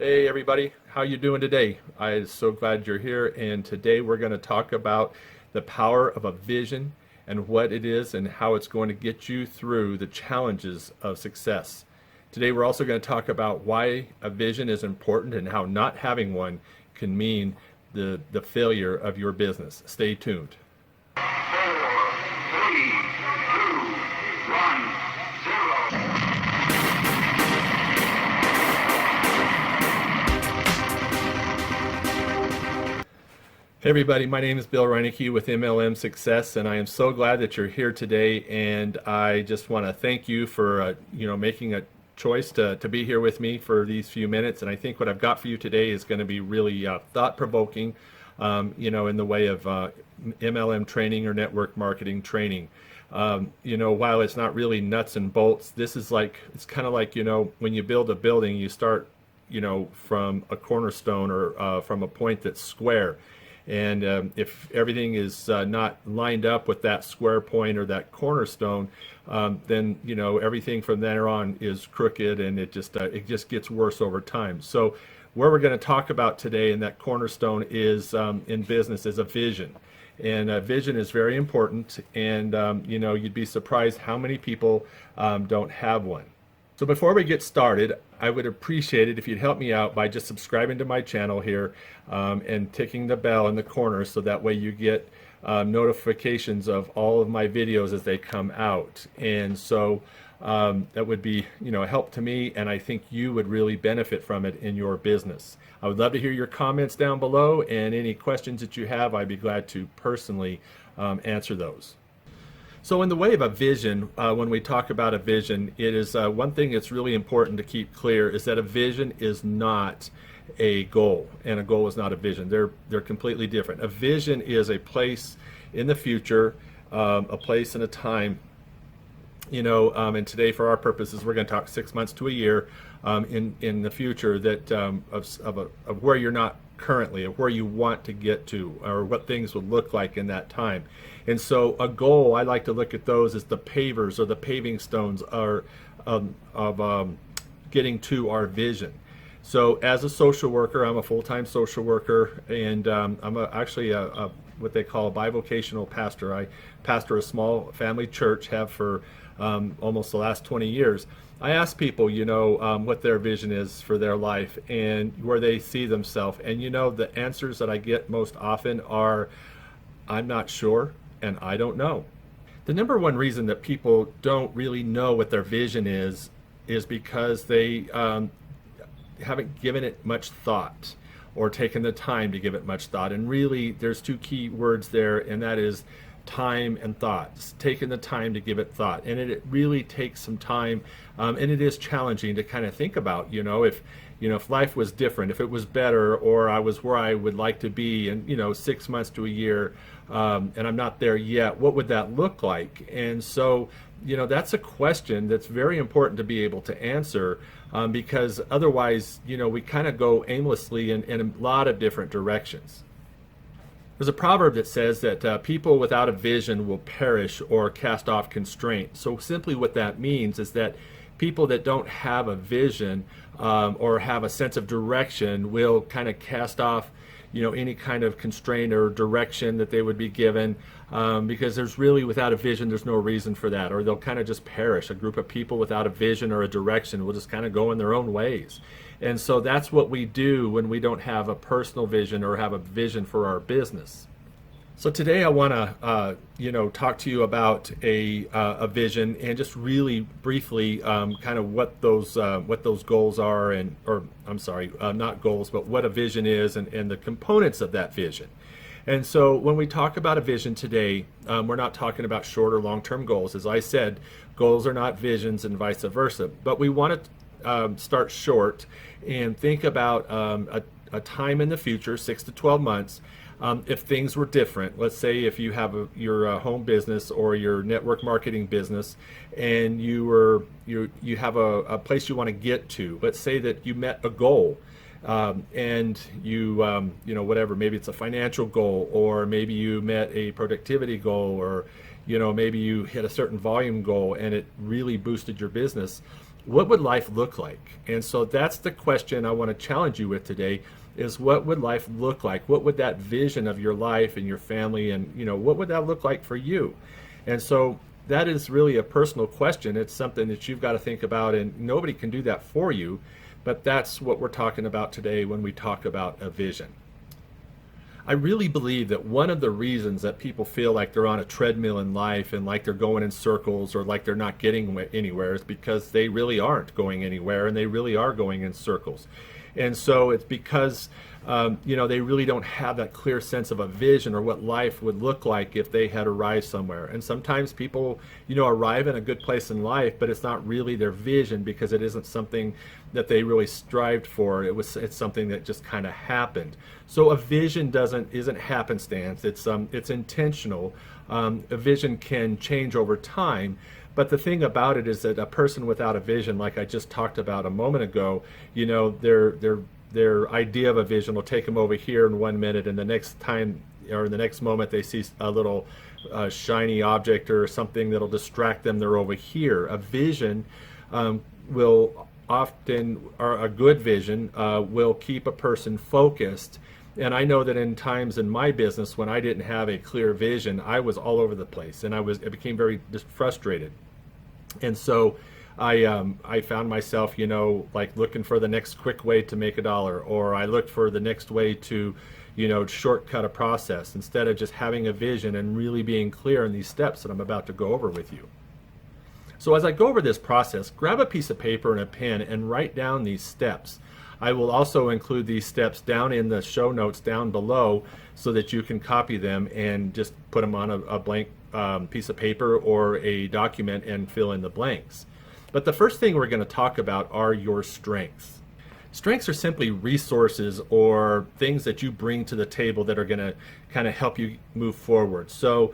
Hey everybody, how you doing today? I'm so glad you're here, and today we're going to talk about the power of a vision and what it is and how it's going to get you through the challenges of success. Today we're also going to talk about why a vision is important and how not having one can mean the failure of your business. Stay tuned. 4, 3, 2, 1, 0. Hey everybody, my name is Bill Reinecke with MLM Success, and I am so glad that you're here today. And I just want to thank you for making a choice to be here with me for these few minutes. And I think what I've got for you today is going to be really thought-provoking, in the way of MLM training or network marketing training. While it's not really nuts and bolts, it's kind of like when you build a building, you start from a cornerstone or from a point that's square. And if everything is not lined up with that square point or that cornerstone, then everything from there on is crooked, and it just gets worse over time. So where we're going to talk about today, and that cornerstone is in business, is a vision. And a vision is very important, and you'd be surprised how many people don't have one. So before we get started, I would appreciate it if you'd help me out by just subscribing to my channel here and ticking the bell in the corner, so that way you get notifications of all of my videos as they come out. And so that would be a help to me, and I think you would really benefit from it in your business. I would love to hear your comments down below, and any questions that you have, I'd be glad to personally answer those. So in the way of a vision, when we talk about a vision, it is one thing that's really important to keep clear is that a vision is not a goal, and a goal is not a vision. They're completely different. A vision is a place in the future, a place and a time. And today, for our purposes, we're going to talk 6 months to a year in the future, that of where you're not currently, of where you want to get to, or what things would look like in that time. And so a goal, I like to look at those as the pavers or the paving stones of getting to our vision. So as a social worker, I'm a full-time social worker, and I'm actually what they call a bivocational pastor. I pastor a small family church, have for almost the last 20 years. I ask people, what their vision is for their life and where they see themselves. And the answers that I get most often are, I'm not sure, and I don't know. The number one reason that people don't really know what their vision is because they haven't given it much thought or taken the time to give it much thought. And really, there's two key words there, and that is time and thought. It's taking the time to give it thought, and it really takes some time, and it is challenging to kind of think about, if life was different, if it was better, or I was where I would like to be in 6 months to a year, and I'm not there yet, what would that look like? And so that's a question that's very important to be able to answer, because otherwise we kind of go aimlessly in a lot of different directions. There's a proverb that says that people without a vision will perish or cast off constraint. So simply what that means is that people that don't have a vision or have a sense of direction will kind of cast off any kind of constraint or direction that they would be given, because there's really, without a vision, there's no reason for that, or they'll kind of just perish. A group of people without a vision or a direction will just kind of go in their own ways. And so that's what we do when we don't have a personal vision or have a vision for our business. So today I want to, talk to you about a vision, and just really briefly, kind of what those goals are, not goals, but what a vision is, and the components of that vision. And so when we talk about a vision today, we're not talking about short or long-term goals. As I said, goals are not visions, and vice versa. But we want to start short and think about a time in the future, 6 to 12 months. If things were different, let's say if you have your home business or your network marketing business, and you have a place you want to get to. Let's say that you met a goal, and whatever, maybe it's a financial goal, or maybe you met a productivity goal, or maybe you hit a certain volume goal and it really boosted your business. what would life look like? And so that's the question I want to challenge you with today is what would life look like? What would that vision of your life and your family and, what would that look like for you? And so that is really a personal question. It's something that you've got to think about, and nobody can do that for you. But that's what we're talking about today when we talk about a vision. I really believe that one of the reasons that people feel like they're on a treadmill in life and like they're going in circles or like they're not getting anywhere is because they really aren't going anywhere and they really are going in circles. And so it's because they really don't have that clear sense of a vision or what life would look like if they had arrived somewhere. And sometimes people, arrive in a good place in life, but it's not really their vision because it isn't something that they really strived for. It's something that just kind of happened. So a vision isn't happenstance. It's intentional. A vision can change over time. But the thing about it is that a person without a vision, like I just talked about a moment ago, their idea of a vision will take them over here in 1 minute, and the next time or the next moment they see a little shiny object or something that'll distract them, they're over here. A vision will often, or a good vision, will keep a person focused. And I know that in times in my business when I didn't have a clear vision, I was all over the place, and I became very frustrated. And so I found myself, like looking for the next quick way to make $1, or I looked for the next way to, shortcut a process instead of just having a vision and really being clear in these steps that I'm about to go over with you. So as I go over this process, grab a piece of paper and a pen and write down these steps. I will also include these steps down in the show notes down below so that you can copy them and just put them on a blank piece of paper or a document and fill in the blanks. But the first thing we're going to talk about are your strengths. Strengths are simply resources or things that you bring to the table that are going to kind of help you move forward. So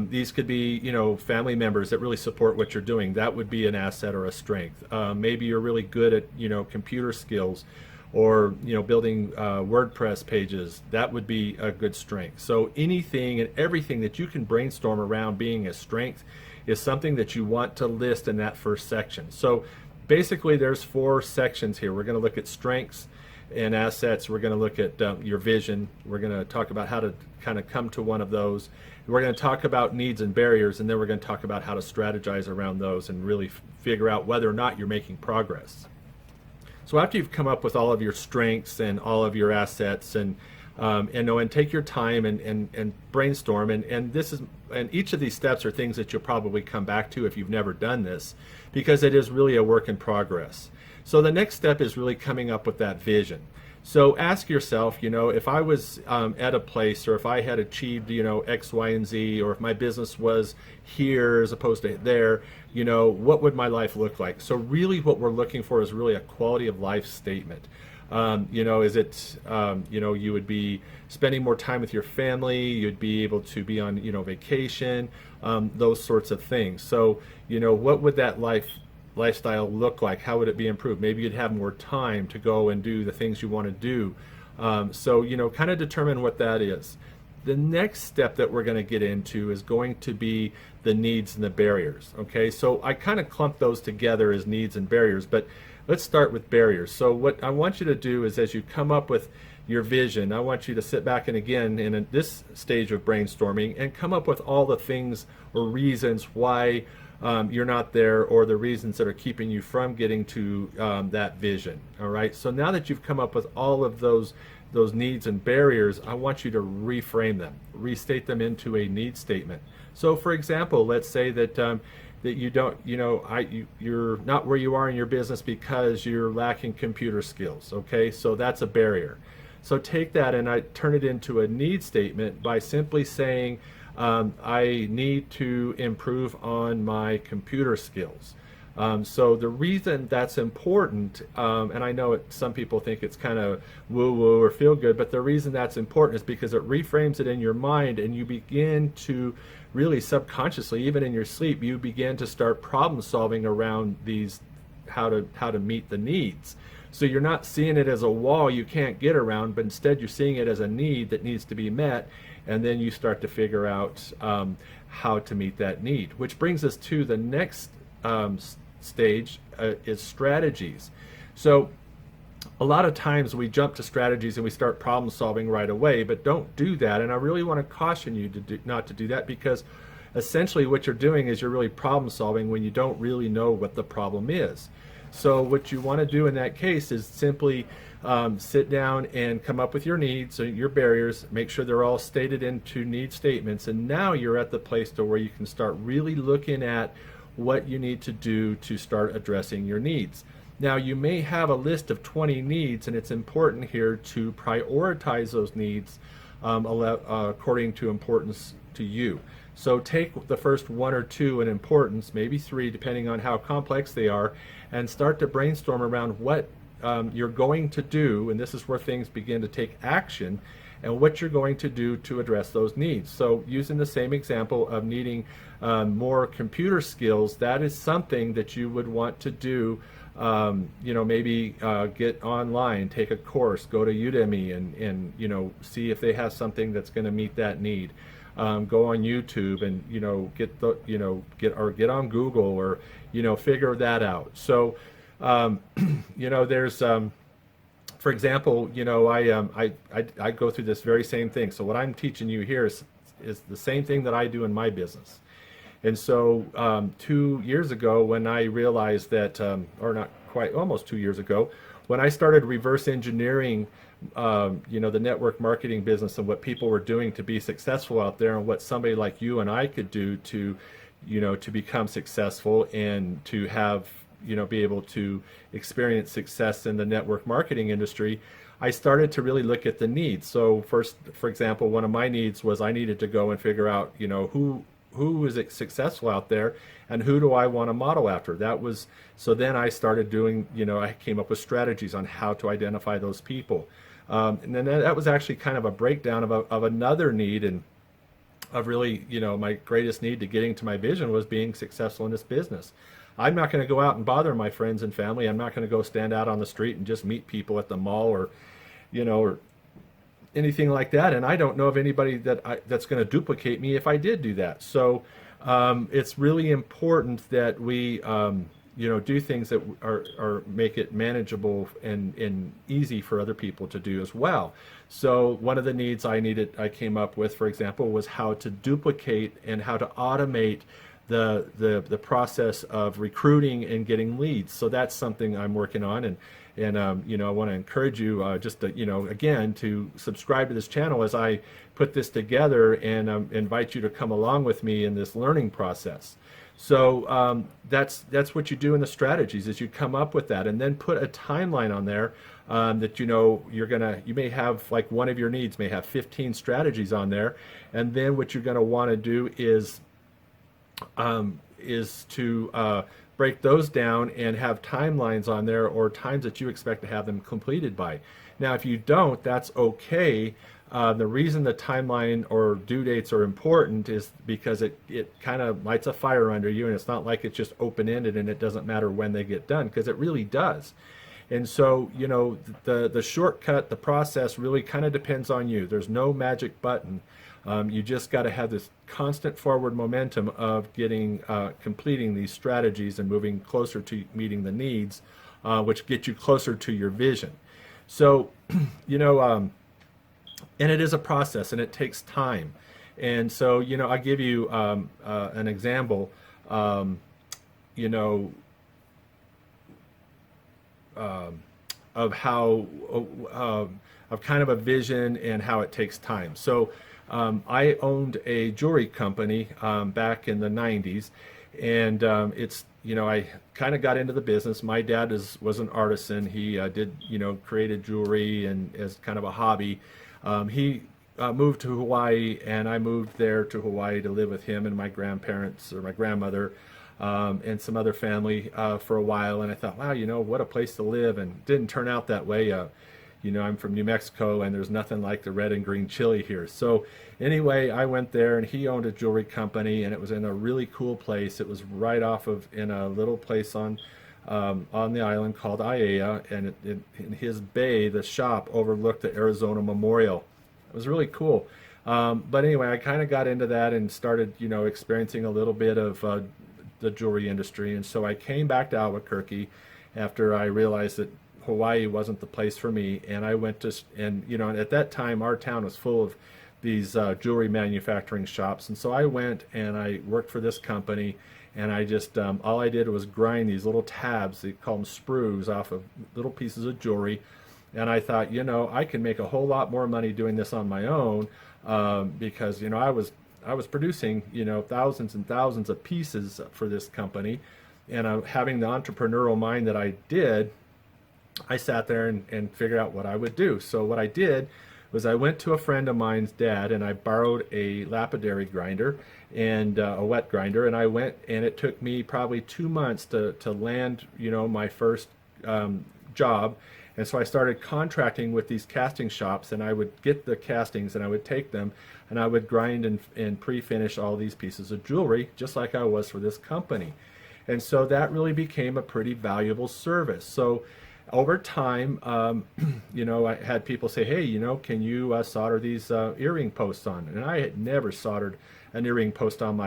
these could be, family members that really support what you're doing. That would be an asset or a strength. Maybe you're really good at, computer skills or, building WordPress pages. That would be a good strength. So anything and everything that you can brainstorm around being a strength is something that you want to list in that first section. So basically there's 4 sections here. We're going to look at strengths and assets. We're going to look at your vision. We're going to talk about how to kind of come to one of those. We're going to talk about needs and barriers, and then we're going to talk about how to strategize around those and really figure out whether or not you're making progress. So after you've come up with all of your strengths and all of your assets and take your time and brainstorm, and each of these steps are things that you'll probably come back to if you've never done this, because it is really a work in progress. So the next step is really coming up with that vision. So ask yourself, if I was at a place, or if I had achieved, X, Y, and Z, or if my business was here as opposed to there, what would my life look like? So really what we're looking for is really a quality of life statement. Is it, you would be spending more time with your family, you'd be able to be on, vacation, those sorts of things. So, what would that lifestyle look like? How would it be improved? Maybe you'd have more time to go and do the things you want to do. So, kind of determine what that is. The next step that we're going to get into is going to be the needs and the barriers. Okay, so I kind of clump those together as needs and barriers, but let's start with barriers. So what I want you to do is, as you come up with your vision, I want you to sit back and again in this stage of brainstorming and come up with all the things or reasons why you're not there, or the reasons that are keeping you from getting to that vision. All right, so now that you've come up with all of those needs and barriers, I want you to reframe them, restate them into a need statement. So for example, let's say that that you don't, you're not where you are in your business because you're lacking computer skills. Okay, so that's a barrier. So take that and I turn it into a need statement by simply saying, I need to improve on my computer skills. So the reason that's important, and I know some people think it's kind of woo-woo or feel good, but the reason that's important is because it reframes it in your mind, and you begin to really subconsciously, even in your sleep, you begin to start problem solving around these, how to meet the needs. So you're not seeing it as a wall you can't get around, but instead you're seeing it as a need that needs to be met, and then you start to figure out how to meet that need, which brings us to the next stage is strategies. So a lot of times we jump to strategies and we start problem solving right away, but don't do that. And I really want to caution you to not to do that, because essentially what you're doing is you're really problem solving when you don't really know what the problem is. So what you want to do in that case is simply sit down and come up with your needs, your barriers, make sure they're all stated into need statements, and now you're at the place to where you can start really looking at what you need to do to start addressing your needs. Now, you may have a list of 20 needs, and it's important here to prioritize those needs according to importance to you. So take the first one or two in importance, maybe three, depending on how complex they are, and start to brainstorm around what you're going to do, and this is where things begin to take action, and what you're going to do to address those needs. So using the same example of needing more computer skills, that is something that you would want to do. Maybe get online, take a course, go to Udemy and see if they have something that's going to meet that need. Go on YouTube and get on Google, or figure that out. So there's for example, I go through this very same thing. So what I'm teaching you here is the same thing that I do in my business. And so 2 years ago, when I realized that, or not quite, almost 2 years ago, when I started reverse engineering, the network marketing business and what people were doing to be successful out there, and what somebody like you and I could do to, to become successful and to have, be able to experience success in the network marketing industry, I started to really look at the needs. So first, for example, one of my needs was I needed to go and figure out, who is successful out there, and who do I want to model after. So then I started doing, I came up with strategies on how to identify those people. And then that was actually kind of a breakdown of another need, and of really, my greatest need to getting to my vision was being successful in this business. I'm not going to go out and bother my friends and family. I'm not going to go stand out on the street and just meet people at the mall, or anything like that, and I don't know of anybody that's going to duplicate me if I did do that. So it's really important that we do things that are make it manageable and easy for other people to do as well. So one of the needs I came up with, for example, was how to duplicate and how to automate the process of recruiting and getting leads. So that's something I'm working on, and I want to encourage you just to, again, to subscribe to this channel as I put this together, and invite you to come along with me in this learning process. So that's what you do in the strategies, is you come up with that and then put a timeline on there that you may have, like, one of your needs may have 15 strategies on there, and then what you're going to want to do is to break those down and have timelines on there, or times that you expect to have them completed by. Now, if you don't, that's okay. The reason the timeline or due dates are important is because it kind of lights a fire under you, and it's not like it's just open-ended and it doesn't matter when they get done, because it really does. And so, the shortcut, the process really kind of depends on you. There's no magic button. You just got to have this constant forward momentum of completing these strategies and moving closer to meeting the needs, which get you closer to your vision. So, and it is a process, and it takes time. And so, I give you an example, of how, of kind of a vision and how it takes time. So I owned a jewelry company back in the 90s, and I kind of got into the business. My dad was an artisan. He did, created jewelry and as kind of a hobby. He moved to Hawaii, and I moved there to Hawaii to live with him and my grandparents, or my grandmother, and some other family for a while. And I thought, wow, what a place to live. And it didn't turn out that way. I'm from New Mexico, and there's nothing like the red and green chili here. So anyway, I went there, and he owned a jewelry company, and it was in a really cool place. It was right in a little place on the island called Aiea, and in his bay, the shop overlooked the Arizona Memorial. It was really cool. But anyway, I kind of got into that and started, experiencing a little bit of the jewelry industry. And so I came back to Albuquerque after I realized that Hawaii wasn't the place for me. And I went to, and you know, at that time our town was full of these jewelry manufacturing shops. And so I went and I worked for this company, and I just, all I did was grind these little tabs, they call them sprues, off of little pieces of jewelry. And I thought, you know, I can make a whole lot more money doing this on my own, because, you know, I was producing, you know, thousands and thousands of pieces for this company. And having the entrepreneurial mind that I did, I sat there and figured out what I would do. So what I did was I went to a friend of mine's dad and I borrowed a lapidary grinder and a wet grinder, and I went, and it took me probably 2 months to land, you know, my first job. And so I started contracting with these casting shops, and I would get the castings and I would take them and I would grind and pre-finish all these pieces of jewelry just like I was for this company. And so that really became a pretty valuable service. So over time, you know, I had people say, hey, you know, can you solder these earring posts on? And I had never soldered an earring post on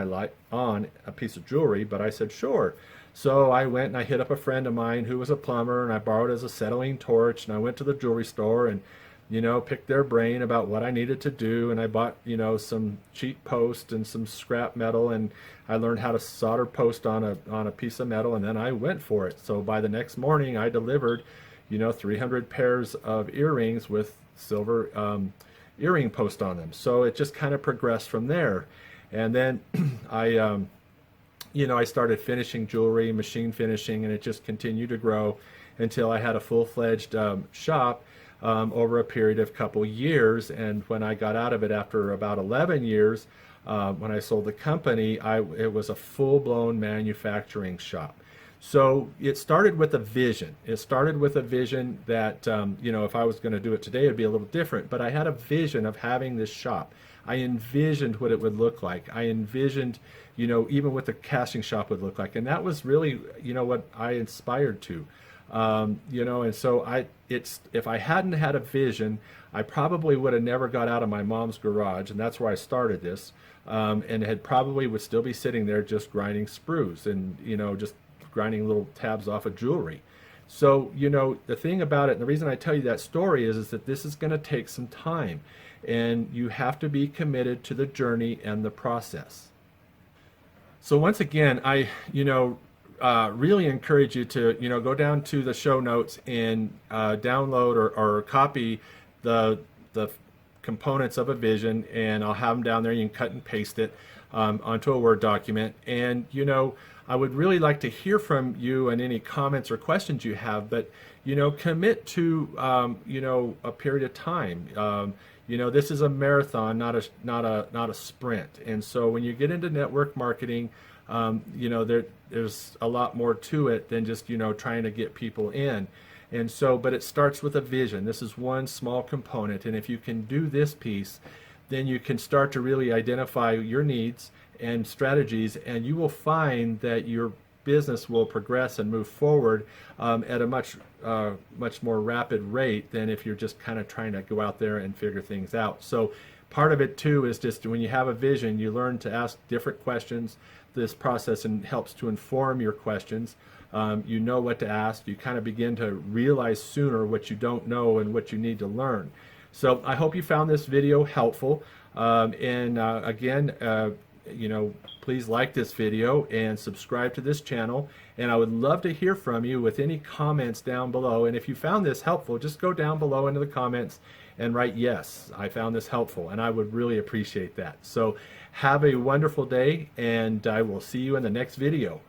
on a piece of jewelry, but I said, sure. So I went and I hit up a friend of mine who was a plumber, and I borrowed his acetylene torch, and I went to the jewelry store and, you know, picked their brain about what I needed to do. And I bought, you know, some cheap post and some scrap metal, and I learned how to solder post on a piece of metal, and then I went for it. So by the next morning I delivered, you know, 300 pairs of earrings with silver earring post on them. So it just kind of progressed from there. And then you know, I started finishing jewelry, machine finishing, and it just continued to grow until I had a full-fledged shop over a period of a couple years. And when I got out of it after about 11 years, when I sold the company, it was a full-blown manufacturing shop. So it started with a vision. It started with a vision that, you know, if I was going to do it today, it'd be a little different. But I had a vision of having this shop. I envisioned what it would look like. I envisioned, you know, even what the casting shop would look like. And that was really, you know, what I inspired to. You know, and so if I hadn't had a vision, I probably would have never got out of my mom's garage, and that's where I started this, and would still be sitting there just grinding sprues and, you know, just grinding little tabs off of jewelry. So, you know, the thing about it, and the reason I tell you that story is that this is going to take some time, and you have to be committed to the journey and the process. So once again, I, you know, really encourage you to, you know, go down to the show notes and download or copy the components of a vision, and I'll have them down there. You can cut and paste it onto a Word document. And, you know, I would really like to hear from you and any comments or questions you have, but, you know, commit to, you know, a period of time. You know, this is a marathon, not a sprint. And so when you get into network marketing, you know, there's a lot more to it than just, you know, trying to get people in. And so, but it starts with a vision. This is one small component. And if you can do this piece, then you can start to really identify your needs and strategies, and you will find that your business will progress and move forward at a much more rapid rate than if you're just kind of trying to go out there and figure things out. So part of it too is just when you have a vision, you learn to ask different questions. This process helps to inform your questions. You know what to ask. You kind of begin to realize sooner what you don't know and what you need to learn. So I hope you found this video helpful. Again, you know, please like this video and subscribe to this channel. And I would love to hear from you with any comments down below. And if you found this helpful, just go down below into the comments and write, yes, I found this helpful. And I would really appreciate that. So have a wonderful day, and I will see you in the next video.